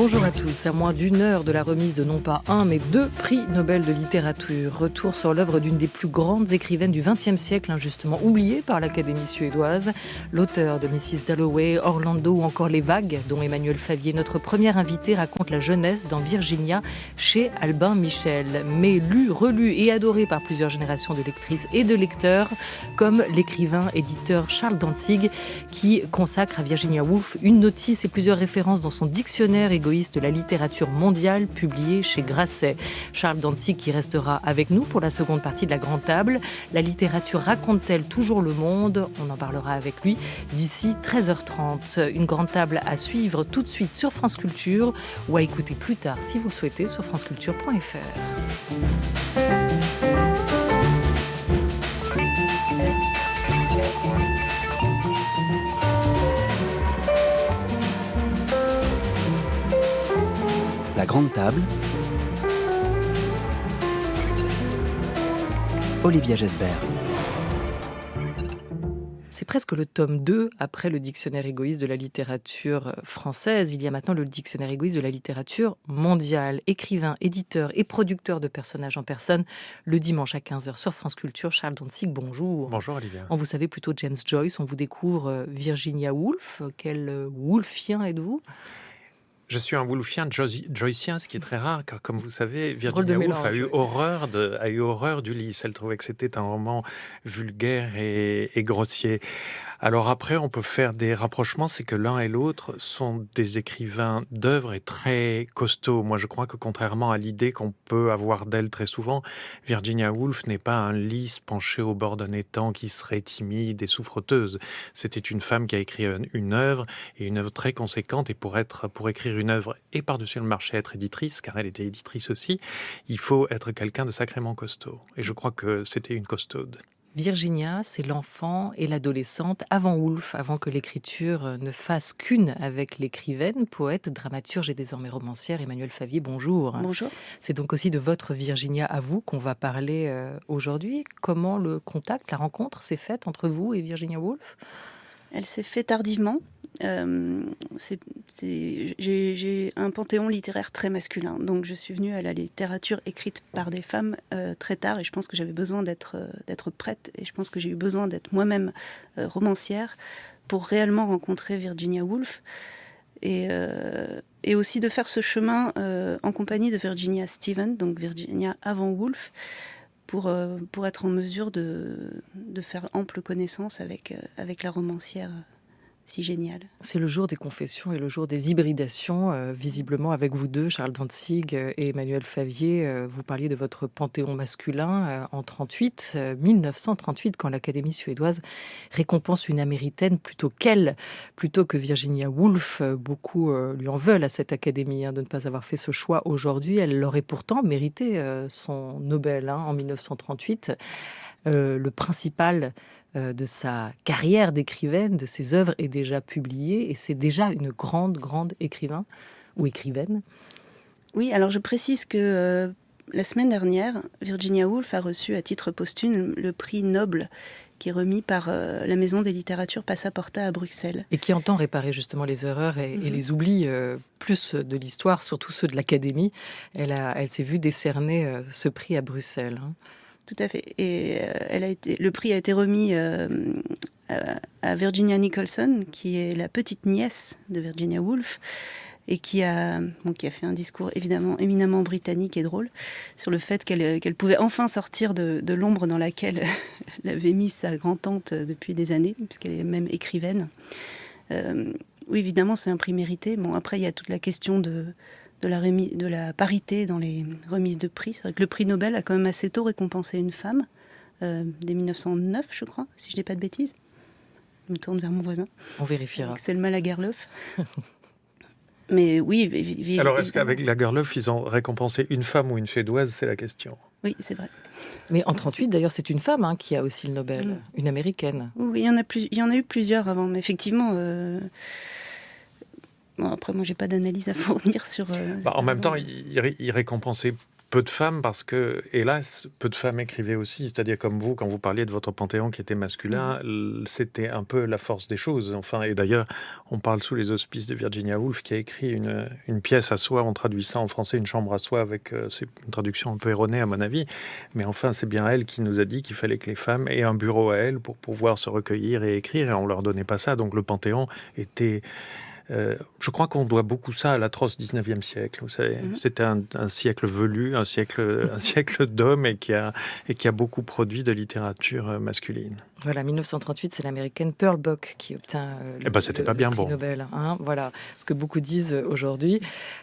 Bonjour à tous. À moins d'une heure de la remise de non pas un, mais deux prix Nobel de littérature. Retour sur l'œuvre d'une des plus grandes écrivaines du XXe siècle, injustement oubliée par l'Académie suédoise. L'auteur de Mrs. Dalloway, Orlando ou encore Les Vagues, dont Emmanuel Favier, notre premier invité, raconte la jeunesse dans Virginia chez Albin Michel. Mais lu, relu et adoré par plusieurs générations de lectrices et de lecteurs, comme l'écrivain-éditeur Charles Dantzig, qui consacre à Virginia Woolf une notice et plusieurs références dans son dictionnaire égoïste de la littérature mondiale, publié chez Grasset. Charles Dantzig qui restera avec nous pour la seconde partie de la Grande Table. La littérature raconte-t-elle toujours le monde ? On en parlera avec lui d'ici 13h30. Une Grande Table à suivre tout de suite sur France Culture ou à écouter plus tard, si vous le souhaitez, sur franceculture.fr. La Grande Table. Olivia Gesbert. C'est presque le tome 2 après le dictionnaire égoïste de la littérature française. Il y a maintenant le dictionnaire égoïste de la littérature mondiale. Écrivain, éditeur et producteur de personnages en personne, le dimanche à 15h sur France Culture. Charles Dantzig, bonjour. Bonjour Olivia. On vous savez plutôt James Joyce, on vous découvre Virginia Woolf. Quel Woolfien êtes-vous ? Je suis un Woolfien joycien, ce qui est très rare, car comme vous savez, Virginia Woolf a eu horreur d'Ulysse. Elle trouvait que c'était un roman vulgaire et grossier. Alors après, on peut faire des rapprochements, c'est que l'un et l'autre sont des écrivains d'œuvres et très costauds. Moi, je crois que contrairement à l'idée qu'on peut avoir d'elle très souvent, Virginia Woolf n'est pas un lys penché au bord d'un étang qui serait timide et souffreteuse. C'était une femme qui a écrit une œuvre, et une œuvre très conséquente, et pour écrire une œuvre et par-dessus le marché être éditrice, car elle était éditrice aussi, il faut être quelqu'un de sacrément costaud. Et je crois que c'était une costaude. Virginia, c'est l'enfant et l'adolescente avant Woolf, avant que l'écriture ne fasse qu'une avec l'écrivaine, poète, dramaturge et désormais romancière Emmanuel Favier. Bonjour. Bonjour. C'est donc aussi de votre Virginia à vous qu'on va parler aujourd'hui. Comment le contact, la rencontre s'est faite entre vous et Virginia Woolf ? Elle s'est faite tardivement. J'ai un panthéon littéraire très masculin, donc je suis venue à la littérature écrite par des femmes très tard, et je pense que j'avais besoin d'être prête, et je pense que j'ai eu besoin d'être moi-même romancière pour réellement rencontrer Virginia Woolf, et aussi de faire ce chemin en compagnie de Virginia Stevens, donc Virginia avant Woolf, pour être en mesure de faire ample connaissance avec la romancière si génial. C'est le jour des confessions et le jour des hybridations, visiblement avec vous deux, Charles Dantzig et Emmanuel Favier. Vous parliez de votre panthéon masculin en 1938, quand l'Académie suédoise récompense une Américaine plutôt que Virginia Woolf. Beaucoup lui en veulent à cette Académie de ne pas avoir fait ce choix aujourd'hui. Elle aurait pourtant mérité son Nobel en 1938. Le principal de sa carrière d'écrivaine, de ses œuvres est déjà publié, et c'est déjà une grande écrivain ou écrivaine. Oui, alors je précise que la semaine dernière, Virginia Woolf a reçu à titre posthume le prix Nobel qui est remis par la Maison des littératures Passaporta à Bruxelles. Et qui entend réparer justement les erreurs et les oublis plus de l'histoire, surtout ceux de l'Académie. Elle s'est vue décerner ce prix à Bruxelles. Tout à fait. Et le prix a été remis à Virginia Nicholson, qui est la petite nièce de Virginia Woolf, et qui a fait un discours éminemment britannique et drôle sur le fait qu'elle pouvait enfin sortir de l'ombre dans laquelle elle avait mis sa grand-tante depuis des années, puisqu'elle est même écrivaine. Oui, évidemment, c'est un prix mérité. Bon, après, il y a toute la question de la parité dans les remises de prix. C'est vrai que le prix Nobel a quand même assez tôt récompensé une femme, dès 1909, je crois, si je ne dis pas de bêtises. Je me tourne vers mon voisin. On vérifiera. Selma Lagerlöf. Mais oui... Alors, est-ce qu'avec Lagerlöf, ils ont récompensé une femme ou une Suédoise ? C'est la question. Oui, c'est vrai. Mais en 1938, d'ailleurs, c'est une femme qui a aussi le Nobel, une Américaine. Oui, il y en a eu plusieurs avant, mais effectivement... Bon, après, moi, j'ai pas d'analyse à fournir sur... En même temps, il récompensait peu de femmes parce que, hélas, peu de femmes écrivaient aussi. C'est-à-dire comme vous, quand vous parliez de votre panthéon qui était masculin, c'était un peu la force des choses. Enfin, et d'ailleurs, on parle sous les auspices de Virginia Woolf qui a écrit une pièce à soi. On traduit ça en français, une chambre à soi, avec c'est une traduction un peu erronée à mon avis. Mais enfin, c'est bien elle qui nous a dit qu'il fallait que les femmes aient un bureau à elles pour pouvoir se recueillir et écrire. Et on leur donnait pas ça. Donc le panthéon était... je crois qu'on doit beaucoup ça à l'atroce 19e siècle. Vous savez, c'était un siècle velu, un siècle d'hommes et qui a beaucoup produit de littérature masculine. Voilà, 1938, c'est l'américaine Pearl Buck qui obtient le prix Nobel. Hein, voilà, ce que beaucoup disent aujourd'hui.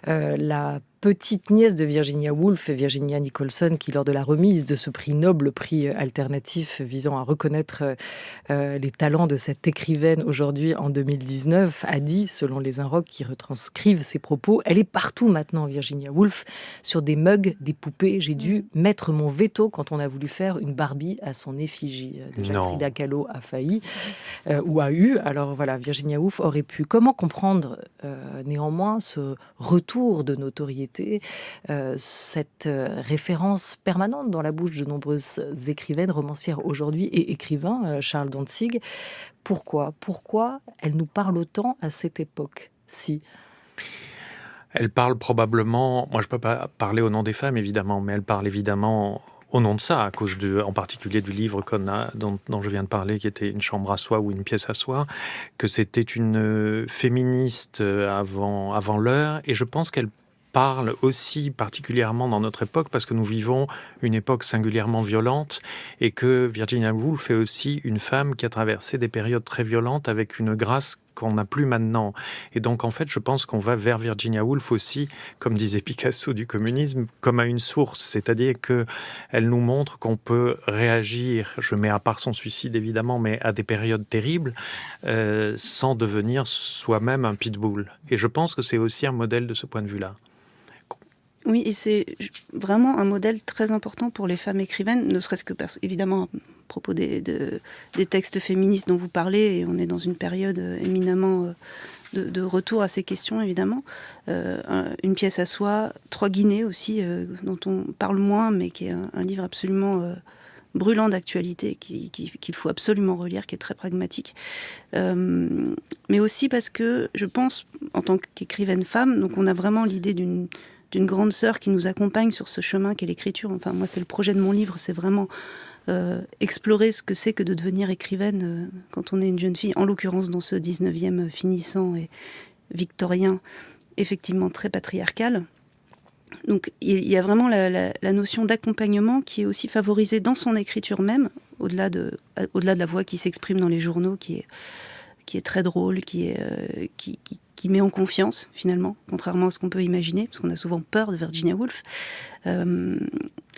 La petite nièce de Virginia Woolf, Virginia Nicholson, qui lors de la remise de ce prix Nobel, prix alternatif visant à reconnaître les talents de cette écrivaine aujourd'hui en 2019, a dit, selon les Inrocks qui retranscrivent ses propos, elle est partout maintenant, Virginia Woolf, sur des mugs, des poupées. J'ai dû mettre mon veto quand on a voulu faire une Barbie à son effigie. Déjà, Frida Kahlo a failli ou a eu. Alors voilà, Virginia Woolf aurait pu. Comment comprendre néanmoins ce retour de notoriété, cette référence permanente dans la bouche de nombreuses écrivaines, romancières aujourd'hui et écrivains, Charles Dantzig. Pourquoi elle nous parle autant à cette époque-ci ? Elle parle probablement, moi je ne peux pas parler au nom des femmes évidemment, mais elle parle évidemment au nom de ça, à cause en particulier du livre dont je viens de parler, qui était Une chambre à soi ou Une pièce à soi, que c'était une féministe avant l'heure, et je pense qu'elle parle aussi particulièrement dans notre époque parce que nous vivons une époque singulièrement violente et que Virginia Woolf est aussi une femme qui a traversé des périodes très violentes avec une grâce qu'on n'a plus maintenant. Et donc, en fait, je pense qu'on va vers Virginia Woolf aussi, comme disait Picasso du communisme, comme à une source. C'est-à-dire qu'elle nous montre qu'on peut réagir, je mets à part son suicide évidemment, mais à des périodes terribles, sans devenir soi-même un pitbull. Et je pense que c'est aussi un modèle de ce point de vue-là. Oui, et c'est vraiment un modèle très important pour les femmes écrivaines, ne serait-ce que évidemment à propos des textes féministes dont vous parlez, et on est dans une période éminemment de retour à ces questions, évidemment. Une pièce à soi, Trois Guinées aussi, dont on parle moins, mais qui est un livre absolument brûlant d'actualité, qu'il faut absolument relire, qui est très pragmatique. Mais aussi parce que, je pense, en tant qu'écrivaine femme, donc on a vraiment l'idée d'une grande sœur qui nous accompagne sur ce chemin qu'est l'écriture. Enfin, moi, c'est le projet de mon livre, c'est vraiment explorer ce que c'est que de devenir écrivaine quand on est une jeune fille, en l'occurrence dans ce 19e finissant et victorien, effectivement très patriarcal. Donc, il y a vraiment la notion d'accompagnement qui est aussi favorisée dans son écriture même, au-delà de la voix qui s'exprime dans les journaux, qui est très drôle, qui met en confiance, finalement, contrairement à ce qu'on peut imaginer, parce qu'on a souvent peur de Virginia Woolf.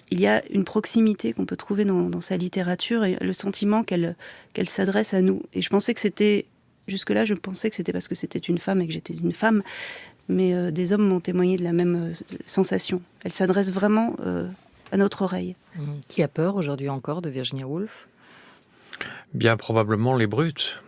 Il y a une proximité qu'on peut trouver dans sa littérature et le sentiment qu'elle s'adresse à nous. Et je pensais que c'était... Jusque-là, je pensais que c'était parce que c'était une femme et que j'étais une femme, mais des hommes m'ont témoigné de la même sensation. Elle s'adresse vraiment à notre oreille. Qui a peur aujourd'hui encore de Virginia Woolf ? Bien probablement les brutes.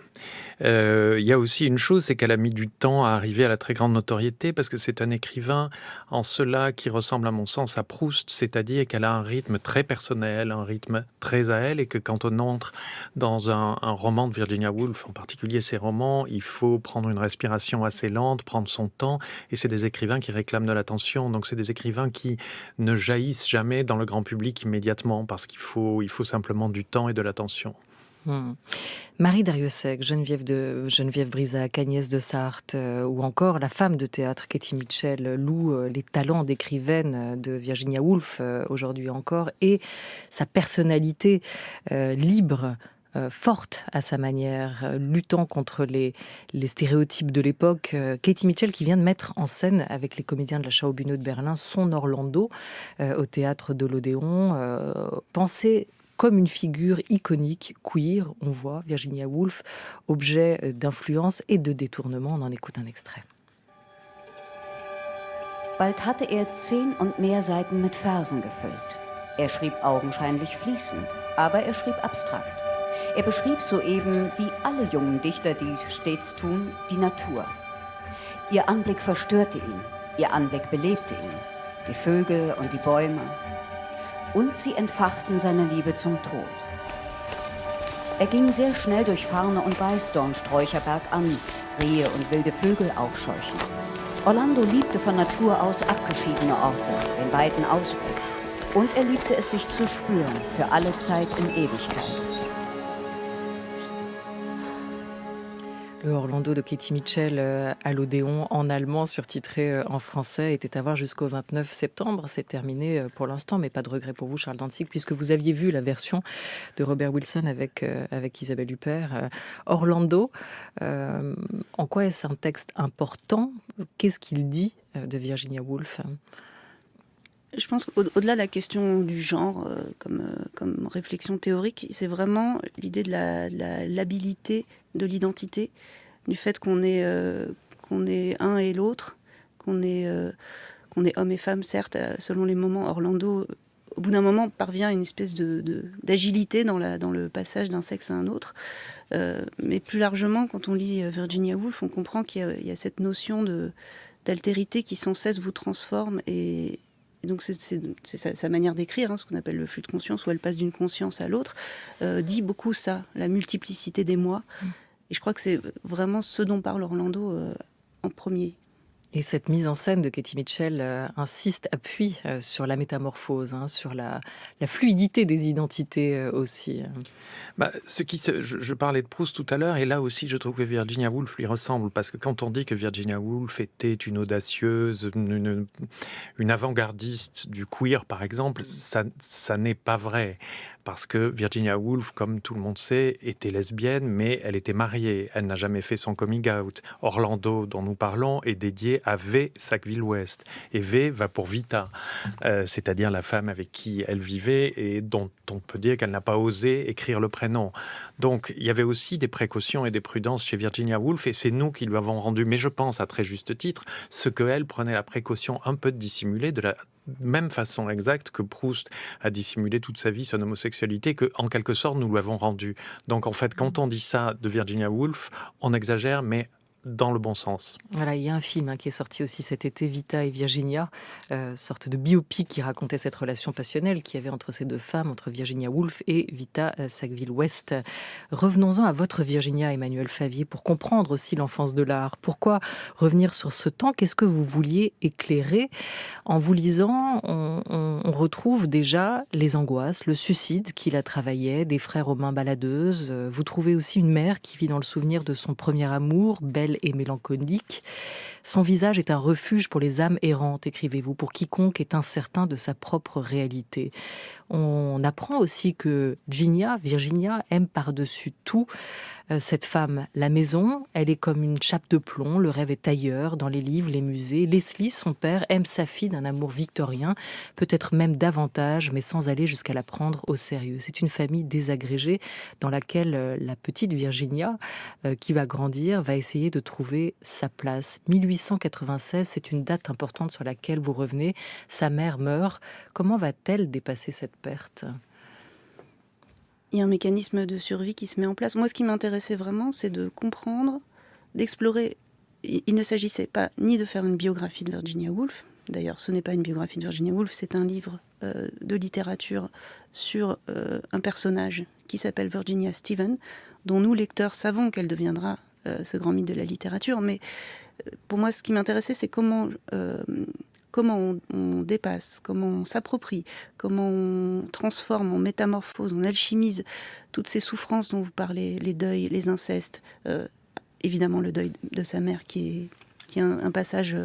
Il y a aussi une chose, c'est qu'elle a mis du temps à arriver à la très grande notoriété parce que c'est un écrivain en cela qui ressemble à mon sens à Proust, c'est-à-dire qu'elle a un rythme très personnel, un rythme très à elle, et que quand on entre dans un roman de Virginia Woolf, en particulier ses romans, il faut prendre une respiration assez lente, prendre son temps, et c'est des écrivains qui réclament de l'attention, donc c'est des écrivains qui ne jaillissent jamais dans le grand public immédiatement parce qu'il faut simplement du temps et de l'attention. Marie Darrieussecq, Geneviève Brisac, Agnès de Sarthe ou encore la femme de théâtre Katie Mitchell loue les talents d'écrivaine de Virginia Woolf aujourd'hui encore et sa personnalité libre, forte à sa manière, luttant contre les stéréotypes de l'époque. Katie Mitchell qui vient de mettre en scène avec les comédiens de la Schaubühne de Berlin son Orlando au théâtre de l'Odéon. Pensez comme une figure iconique, queer, on voit Virginia Woolf, objet d'influence et de détournement. On en écoute un extrait. Bald hatte 10 und mehr Seiten mit Versen gefüllt. Schrieb augenscheinlich fließend, aber schrieb abstrakt. Beschrieb soeben, wie alle jungen Dichter dies stets tun, die Natur. Ihr Anblick verstörte ihn, ihr Anblick belebte ihn. die Vögel und die Bäume. Und sie entfachten seine Liebe zum Tod. Er ging sehr schnell durch Farne und Weißdornsträucher bergan, Rehe und wilde Vögel aufscheuchend. Orlando liebte von Natur aus abgeschiedene Orte, den weiten Ausblick. Und er liebte es, sich zu spüren, für alle Zeit in Ewigkeit. Le Orlando de Katie Mitchell à l'Odéon en allemand, surtitré en français, était à voir jusqu'au 29 septembre. C'est terminé pour l'instant, mais pas de regret pour vous, Charles Dantzig, puisque vous aviez vu la version de Robert Wilson avec Isabelle Huppert. Orlando, en quoi est-ce un texte important ? Qu'est-ce qu'il dit de Virginia Woolf ? Je pense qu'au-delà de la question du genre comme réflexion théorique, c'est vraiment l'idée de la labilité de l'identité, du fait qu'on est un et l'autre, qu'on est homme et femme, certes, selon les moments. Orlando, au bout d'un moment, parvient à une espèce d'agilité dans le passage d'un sexe à un autre. Mais plus largement, quand on lit Virginia Woolf, on comprend qu'il y a cette notion d'altérité qui sans cesse vous transforme et donc c'est sa manière d'écrire, ce qu'on appelle le flux de conscience, où elle passe d'une conscience à l'autre, dit beaucoup ça, la multiplicité des moi. Et je crois que c'est vraiment ce dont parle Orlando en premier. Et cette mise en scène de Katie Mitchell appuie sur la métamorphose, sur la fluidité des identités aussi. Je parlais de Proust tout à l'heure, et là aussi je trouve que Virginia Woolf lui ressemble, parce que quand on dit que Virginia Woolf était une audacieuse, une avant-gardiste du queer par exemple, ça n'est pas vrai. Parce que Virginia Woolf, comme tout le monde sait, était lesbienne, mais elle était mariée. Elle n'a jamais fait son coming out. Orlando, dont nous parlons, est dédié à V. Sackville-West. Et V va pour Vita, c'est-à-dire la femme avec qui elle vivait et dont on peut dire qu'elle n'a pas osé écrire le prénom. Donc, il y avait aussi des précautions et des prudences chez Virginia Woolf, et c'est nous qui lui avons rendu, mais je pense à très juste titre, ce qu'elle prenait la précaution un peu de dissimuler de la même façon exacte que Proust a dissimulé toute sa vie son homosexualité, que en quelque sorte nous lui avons rendu. Donc en fait, quand on dit ça de Virginia Woolf, on exagère, mais dans le bon sens. Voilà, il y a un film qui est sorti aussi cet été, Vita et Virginia, sorte de biopic qui racontait cette relation passionnelle qu'il y avait entre ces deux femmes, entre Virginia Woolf et Vita Sackville-West. Revenons-en à votre Virginia, Emmanuel Favier, pour comprendre aussi l'enfance de l'art. Pourquoi revenir sur ce temps ? Qu'est-ce que vous vouliez éclairer ? En vous lisant, on retrouve déjà les angoisses, le suicide qui la travaillait, des frères aux mains baladeuses. Vous trouvez aussi une mère qui vit dans le souvenir de son premier amour, belle et mélancolique. Son visage est un refuge pour les âmes errantes, écrivez-vous, pour quiconque est incertain de sa propre réalité. On apprend aussi que Virginia aime par-dessus tout cette femme, la maison. Elle est comme une chape de plomb, le rêve est ailleurs, dans les livres, les musées. Leslie, son père, aime sa fille d'un amour victorien, peut-être même davantage, mais sans aller jusqu'à la prendre au sérieux. C'est une famille désagrégée dans laquelle la petite Virginia, qui va grandir, va essayer de trouver sa place. 1896, c'est une date importante sur laquelle vous revenez. Sa mère meurt. Comment va-t-elle dépasser cette perte ? Il y a un mécanisme de survie qui se met en place. Moi, ce qui m'intéressait vraiment, c'est de comprendre, d'explorer. Il ne s'agissait pas ni de faire une biographie de Virginia Woolf. D'ailleurs, ce n'est pas une biographie de Virginia Woolf, c'est un livre de littérature sur un personnage qui s'appelle Virginia Stephen, dont nous, lecteurs, savons qu'elle deviendra ce grand mythe de la littérature. Mais pour moi, ce qui m'intéressait, c'est comment on dépasse, comment on s'approprie, comment on transforme, on métamorphose, on alchimise toutes ces souffrances dont vous parlez, les deuils, les incestes, évidemment le deuil de sa mère qui est un passage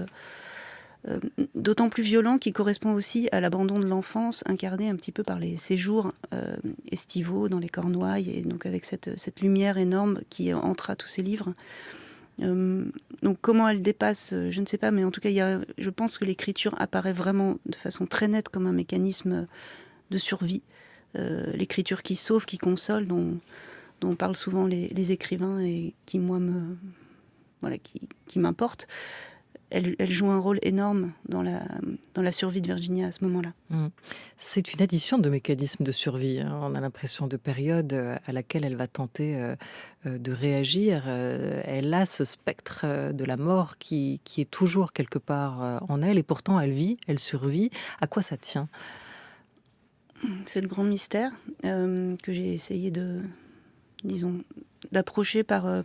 d'autant plus violent, qui correspond aussi à l'abandon de l'enfance incarné un petit peu par les séjours estivaux dans les Cornouailles, et donc avec cette lumière énorme qui entre à tous ces livres. Donc comment elle dépasse, je ne sais pas, mais en tout cas je pense que l'écriture apparaît vraiment de façon très nette comme un mécanisme de survie, l'écriture qui sauve, qui console, dont parlent souvent les écrivains et qui moi qui m'importe. elle joue un rôle énorme dans la survie de Virginia à ce moment-là. C'est une addition de mécanismes de survie. On a l'impression de période à laquelle elle va tenter de réagir. Elle a ce spectre de la mort qui est toujours quelque part en elle, et pourtant elle vit, elle survit. À quoi ça tient ? C'est le grand mystère que j'ai essayé d'approcher par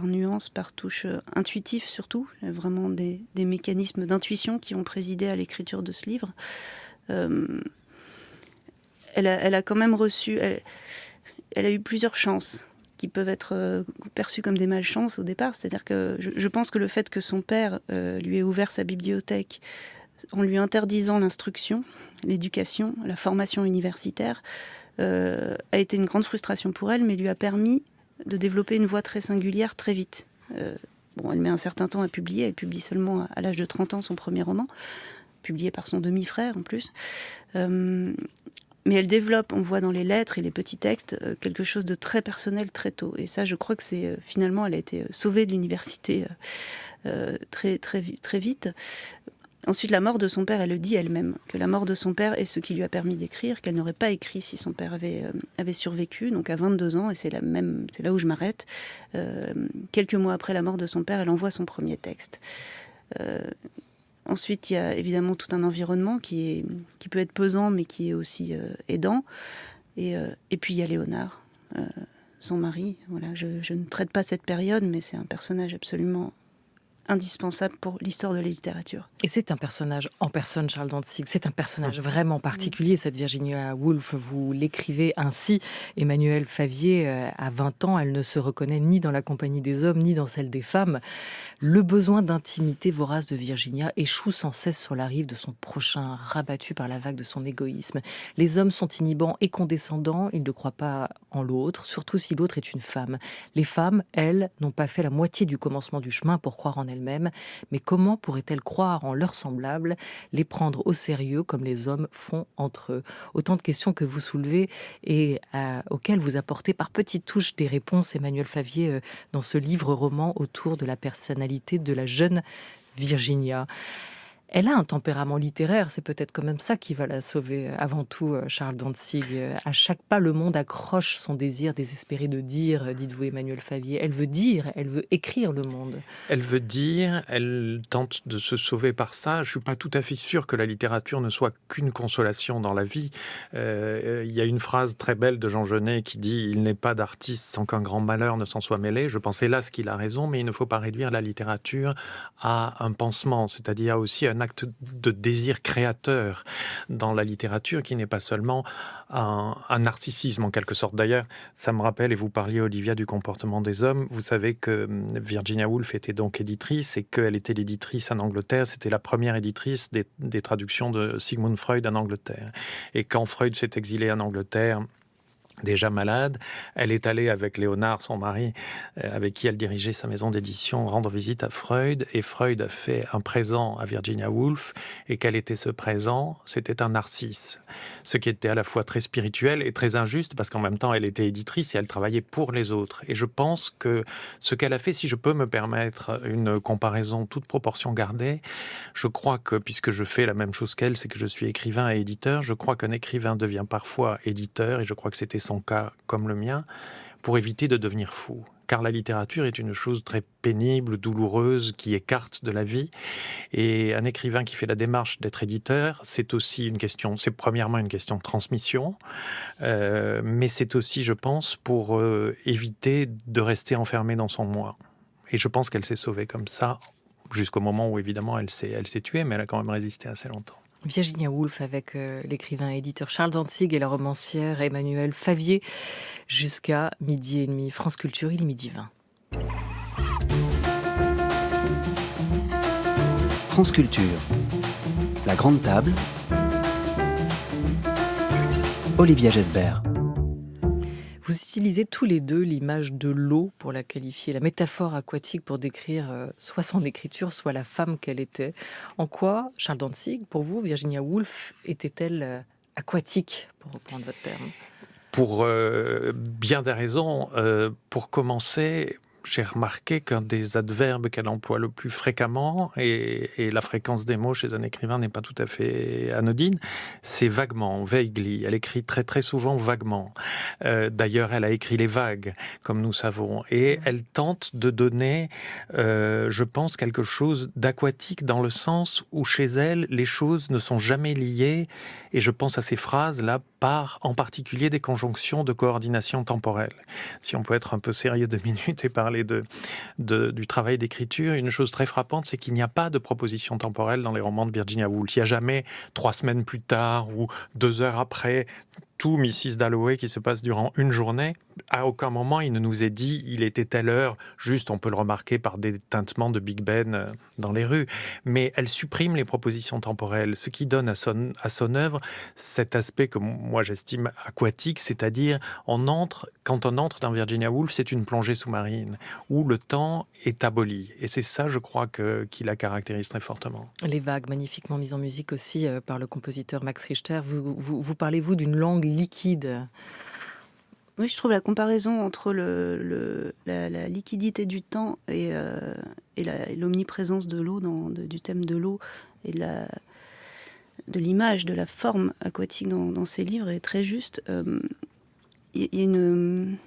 nuances, par touches intuitives surtout. Il y a vraiment des mécanismes d'intuition qui ont présidé à l'écriture de ce livre. Elle a quand même reçu... Elle a eu plusieurs chances qui peuvent être perçues comme des malchances au départ. C'est-à-dire que je pense que le fait que son père lui ait ouvert sa bibliothèque en lui interdisant l'instruction, l'éducation, la formation universitaire, a été une grande frustration pour elle, mais lui a permis de développer une voix très singulière très vite. Elle met un certain temps à publier. Elle publie seulement à l'âge de 30 ans son premier roman, publié par son demi-frère en plus. Mais elle développe, on voit dans les lettres et les petits textes, quelque chose de très personnel très tôt. Et ça, je crois que c'est finalement, elle a été sauvée de l'université très, très, très vite. Ensuite, la mort de son père, elle le dit elle-même, que la mort de son père est ce qui lui a permis d'écrire, qu'elle n'aurait pas écrit si son père avait survécu. Donc à 22 ans, et c'est là où je m'arrête, quelques mois après la mort de son père, elle envoie son premier texte. Ensuite, il y a évidemment tout un environnement qui peut être pesant, mais qui est aussi aidant. Et puis il y a Léonard, son mari. Voilà, je ne traite pas cette période, mais c'est un personnage absolument indispensable pour l'histoire de la littérature. Et c'est un personnage en personne, Charles Dantzig. C'est un personnage vraiment particulier, cette Virginia Woolf. Vous l'écrivez ainsi. Emmanuelle Favier, à 20 ans, elle ne se reconnaît ni dans la compagnie des hommes, ni dans celle des femmes. Le besoin d'intimité vorace de Virginia échoue sans cesse sur la rive de son prochain, rabattu par la vague de son égoïsme. Les hommes sont inhibants et condescendants. Ils ne croient pas en l'autre, surtout si l'autre est une femme. Les femmes, elles, n'ont pas fait la moitié du commencement du chemin pour croire en elles-mêmes. Mais comment pourraient-elles croire en leurs semblables, les prendre au sérieux comme les hommes font entre eux? Autant de questions que vous soulevez et auxquelles vous apportez par petites touches des réponses, Emmanuelle Favier, dans ce livre-roman autour de la personnalité de la jeune Virginia. Elle a un tempérament littéraire, c'est peut-être quand même ça qui va la sauver avant tout, Charles Dantzig. À chaque pas, le monde accroche son désir désespéré de dire, dites-vous Emmanuelle Favier. Elle veut dire, elle veut écrire le monde. Elle veut dire, elle tente de se sauver par ça. Je ne suis pas tout à fait sûr que la littérature ne soit qu'une consolation dans la vie. Il y a une phrase très belle de Jean Genet qui dit « Il n'est pas d'artiste sans qu'un grand malheur ne s'en soit mêlé ». Je pense hélas qu'il a raison, mais il ne faut pas réduire la littérature à un pansement, c'est-à-dire aussi un acte de désir créateur dans la littérature qui n'est pas seulement un narcissisme en quelque sorte. D'ailleurs, ça me rappelle, et vous parliez Olivia du comportement des hommes, vous savez que Virginia Woolf était donc éditrice et qu'elle était l'éditrice en Angleterre, c'était la première éditrice des traductions de Sigmund Freud en Angleterre. Et quand Freud s'est exilé en Angleterre, déjà malade, elle est allée avec Léonard, son mari, avec qui elle dirigeait sa maison d'édition, rendre visite à Freud, et Freud a fait un présent à Virginia Woolf, et quel était ce présent? C'était un narcisse, ce qui était à la fois très spirituel et très injuste, parce qu'en même temps elle était éditrice et elle travaillait pour les autres. Et je pense que ce qu'elle a fait, si je peux me permettre une comparaison toute proportion gardée, je crois que, puisque je fais la même chose qu'elle, c'est que je suis écrivain et éditeur, je crois qu'un écrivain devient parfois éditeur, et je crois que c'était son cas comme le mien, pour éviter de devenir fou. Car la littérature est une chose très pénible, douloureuse, qui écarte de la vie. Et un écrivain qui fait la démarche d'être éditeur, c'est aussi une question, c'est premièrement une question de transmission, mais c'est aussi, je pense, pour éviter de rester enfermé dans son moi. Et je pense qu'elle s'est sauvée comme ça, jusqu'au moment où évidemment elle s'est tuée, mais elle a quand même résisté assez longtemps. Virginia Woolf avec l'écrivain et éditeur Charles Dantzig et la romancière Emmanuelle Favier jusqu'à 12h30. France Culture, il est 12h20. France Culture, la grande table, Olivia Gesbert. Vous utilisez tous les deux l'image de l'eau pour la qualifier, la métaphore aquatique pour décrire soit son écriture, soit la femme qu'elle était. En quoi, Charles Dantzig, pour vous, Virginia Woolf était-elle aquatique, pour reprendre votre terme? Pour bien des raisons. Pour commencer, j'ai remarqué qu'un des adverbes qu'elle emploie le plus fréquemment, et la fréquence des mots chez un écrivain n'est pas tout à fait anodine, c'est vaguement, vaguely. Elle écrit très très souvent vaguement. D'ailleurs, elle a écrit les vagues, comme nous savons, et elle tente de donner, je pense, quelque chose d'aquatique dans le sens où chez elle, les choses ne sont jamais liées, et je pense à ces phrases-là par en particulier des conjonctions de coordination temporelle. Si on peut être un peu sérieux 2 minutes et parler du travail d'écriture, une chose très frappante, c'est qu'il n'y a pas de proposition temporelle dans les romans de Virginia Woolf. Il n'y a jamais 3 semaines plus tard ou 2 heures après tout Mrs. Dalloway qui se passe durant une journée. À aucun moment il ne nous est dit il était telle heure, juste on peut le remarquer par des tintements de Big Ben dans les rues, mais elle supprime les propositions temporelles, ce qui donne à son œuvre cet aspect que moi j'estime aquatique, c'est-à-dire quand on entre dans Virginia Woolf, c'est une plongée sous-marine où le temps est aboli, et c'est ça je crois qui la caractérise très fortement. Les vagues, magnifiquement mises en musique aussi par le compositeur Max Richter. Vous parlez-vous d'une langue liquide? Oui, je trouve la comparaison entre la liquidité du temps et l'omniprésence de l'eau, du thème de l'eau et de l'image, de la forme aquatique dans ces livres est très juste. Il y a une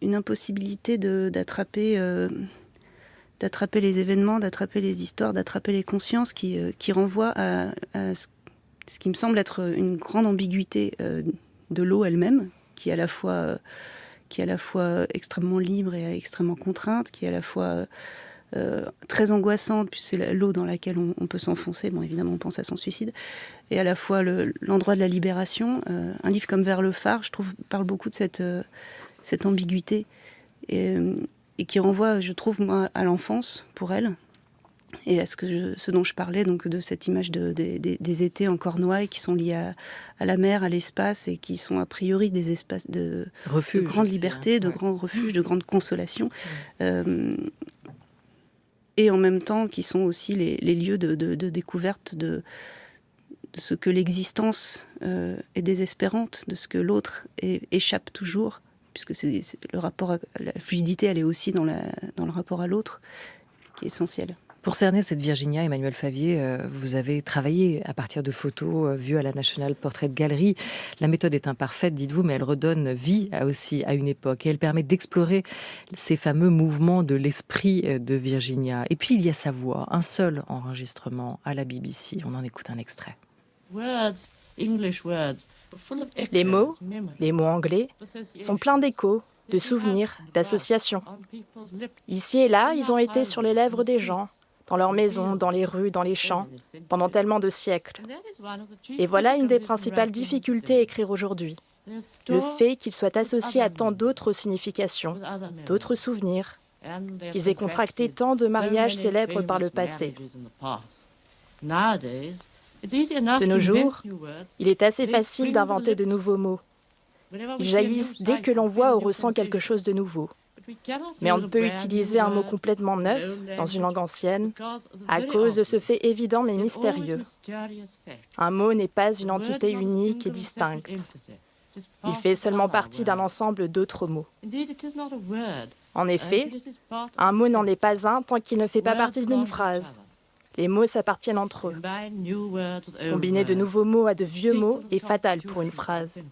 impossibilité d'attraper les événements, d'attraper les histoires, d'attraper les consciences qui renvoient à ce qui me semble être une grande ambiguïté de l'eau elle-même, qui est à la fois extrêmement libre et extrêmement contrainte, qui est à la fois très angoissante, puisque c'est l'eau dans laquelle on peut s'enfoncer. Bon, évidemment, on pense à son suicide. Et à la fois l'endroit de la libération. Un livre comme Vers le phare, je trouve, parle beaucoup de cette ambiguïté et qui renvoie, je trouve, moi, à l'enfance, pour elle, et à ce dont je parlais, donc de cette image des étés en Cornouailles qui sont liés à la mer, à l'espace, et qui sont a priori des espaces de grande liberté, de grands refuges, de grande consolation. Et en même temps qui sont aussi les lieux de découverte de ce que l'existence est désespérante, de ce que l'autre échappe toujours, puisque c'est le rapport à la fluidité, elle est aussi dans le rapport à l'autre, qui est essentiel. Pour cerner cette Virginia, Emmanuel Favier, vous avez travaillé à partir de photos vues à la National Portrait Gallery. La méthode est imparfaite, dites-vous, mais elle redonne vie aussi à une époque. Et elle permet d'explorer ces fameux mouvements de l'esprit de Virginia. Et puis il y a sa voix, un seul enregistrement à la BBC. On en écoute un extrait. Les mots anglais, sont pleins d'échos, de souvenirs, d'associations. Ici et là, ils ont été sur les lèvres des gens, dans leurs maisons, dans les rues, dans les champs, pendant tellement de siècles. Et voilà une des principales difficultés à écrire aujourd'hui. Le fait qu'ils soient associés à tant d'autres signifitions, d'autres souvenirs, qu'ils aient contracté tant de mariages célèbres par le passé. De nos jours, il est assez facile d'inventer de nouveaux mots. Ils jaillissent dès que l'on voit ou ressent quelque chose de nouveau. Mais on ne peut utiliser un mot complètement neuf dans une langue ancienne à cause de ce fait évident mais mystérieux. Un mot n'est pas une entité unique et distincte. Il fait seulement partie d'un ensemble d'autres mots. En effet, un mot n'en est pas un tant qu'il ne fait pas partie d'une phrase. Les mots s'appartiennent entre eux. Combiner de nouveaux mots à de vieux mots est fatal pour une phrase.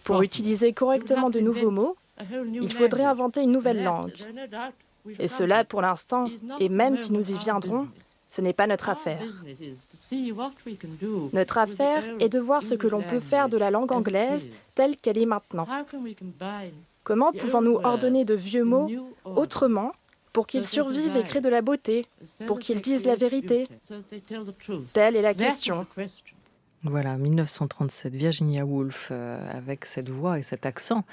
Pour utiliser correctement de nouveaux mots, il faudrait inventer une nouvelle langue. Et cela, pour l'instant, et même si nous y viendrons, ce n'est pas notre affaire. Notre affaire est de voir ce que l'on peut faire de la langue anglaise telle qu'elle est maintenant. Comment pouvons-nous ordonner de vieux mots autrement pour qu'ils survivent et créent de la beauté, pour qu'ils disent la vérité? Telle est la question. Voilà, 1937, Virginia Woolf, avec cette voix et cet accent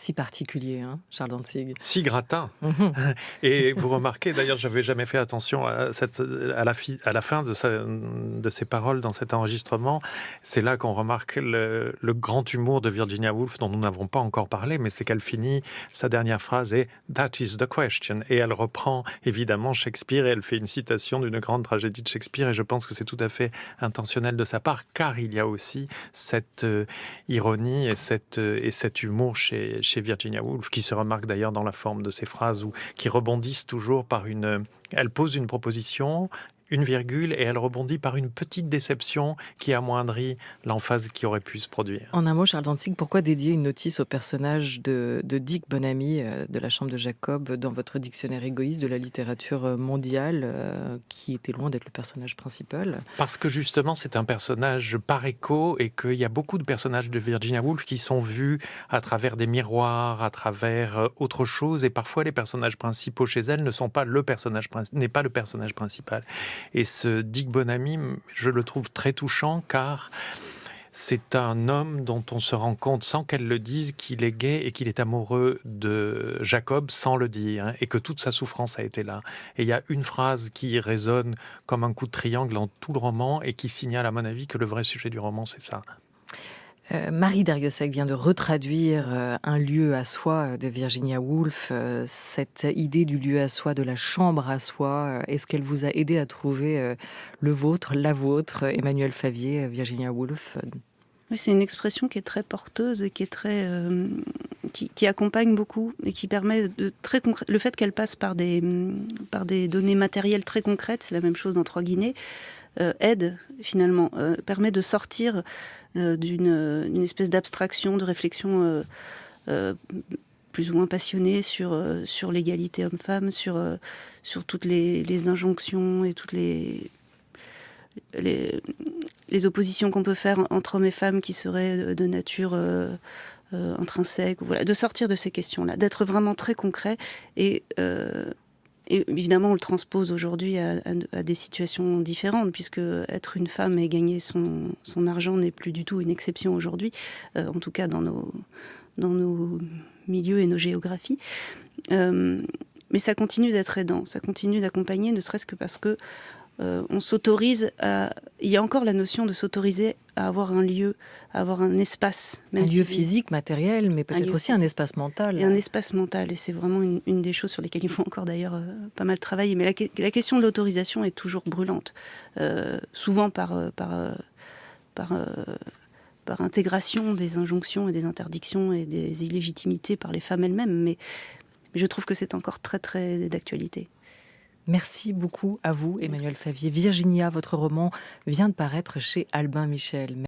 Si particulier, hein, Charles Dantzig. Si gratin. Et vous remarquez, d'ailleurs, je n'avais jamais fait attention à la fin de ces paroles dans cet enregistrement. C'est là qu'on remarque le grand humour de Virginia Woolf, dont nous n'avons pas encore parlé, mais c'est qu'elle finit, sa dernière phrase est « That is the question ». Et elle reprend évidemment Shakespeare et elle fait une citation d'une grande tragédie de Shakespeare. Et je pense que c'est tout à fait intentionnel de sa part, car il y a aussi cette ironie et cet humour chez Virginia Woolf, qui se remarque d'ailleurs dans la forme de ses phrases, qui rebondissent toujours par elle pose une proposition, une virgule, et elle rebondit par une petite déception qui amoindrit l'emphase qui aurait pu se produire. En un mot, Charles Dantzig, pourquoi dédier une notice au personnage de Dick Bonamy de la Chambre de Jacob dans votre dictionnaire égoïste de la littérature mondiale, qui était loin d'être le personnage principal? Parce que justement, c'est un personnage par écho et qu'il y a beaucoup de personnages de Virginia Woolf qui sont vus à travers des miroirs, à travers autre chose, et parfois les personnages principaux chez elle n'est pas le personnage principal. Et ce Dick Bonamy, je le trouve très touchant, car c'est un homme dont on se rend compte, sans qu'elle le dise, qu'il est gay et qu'il est amoureux de Jacob sans le dire, et que toute sa souffrance a été là. Et il y a une phrase qui résonne comme un coup de triangle dans tout le roman et qui signale, à mon avis, que le vrai sujet du roman, c'est ça. Marie Darrieussecq vient de retraduire Un lieu à soi de Virginia Woolf. Cette idée du lieu à soi, de la chambre à soi, est-ce qu'elle vous a aidé à trouver le vôtre, la vôtre, Emmanuel Favier, Virginia Woolf? Oui, c'est une expression qui est très porteuse et qui est très, qui accompagne beaucoup et qui permet de très concret. Le fait qu'elle passe par des données matérielles très concrètes, c'est la même chose dans Trois Guinées, aide finalement, permet de sortir d'une espèce d'abstraction, de réflexion plus ou moins passionnée sur l'égalité homme-femme, sur toutes les injonctions et toutes les oppositions qu'on peut faire entre hommes et femmes qui seraient de nature intrinsèque. Voilà, de sortir de ces questions-là, d'être vraiment très concret et évidemment, on le transpose aujourd'hui à des situations différentes, puisque être une femme et gagner son argent n'est plus du tout une exception aujourd'hui, en tout cas dans nos milieux et nos géographies. Mais ça continue d'être aidant, ça continue d'accompagner, ne serait-ce que parce que on s'autorise à... Il y a encore la notion de s'autoriser à avoir un lieu, à avoir un espace. Même un lieu physique, matériel, mais peut-être aussi un espace mental. Et un espace mental, et c'est vraiment une des choses sur lesquelles il faut encore d'ailleurs pas mal travailler. Mais la question de l'autorisation est toujours brûlante, souvent par intégration des injonctions et des interdictions et des illégitimités par les femmes elles-mêmes. Mais je trouve que c'est encore très très d'actualité. Merci beaucoup à vous, Emmanuel Favier. Virginia, votre roman vient de paraître chez Albin Michel.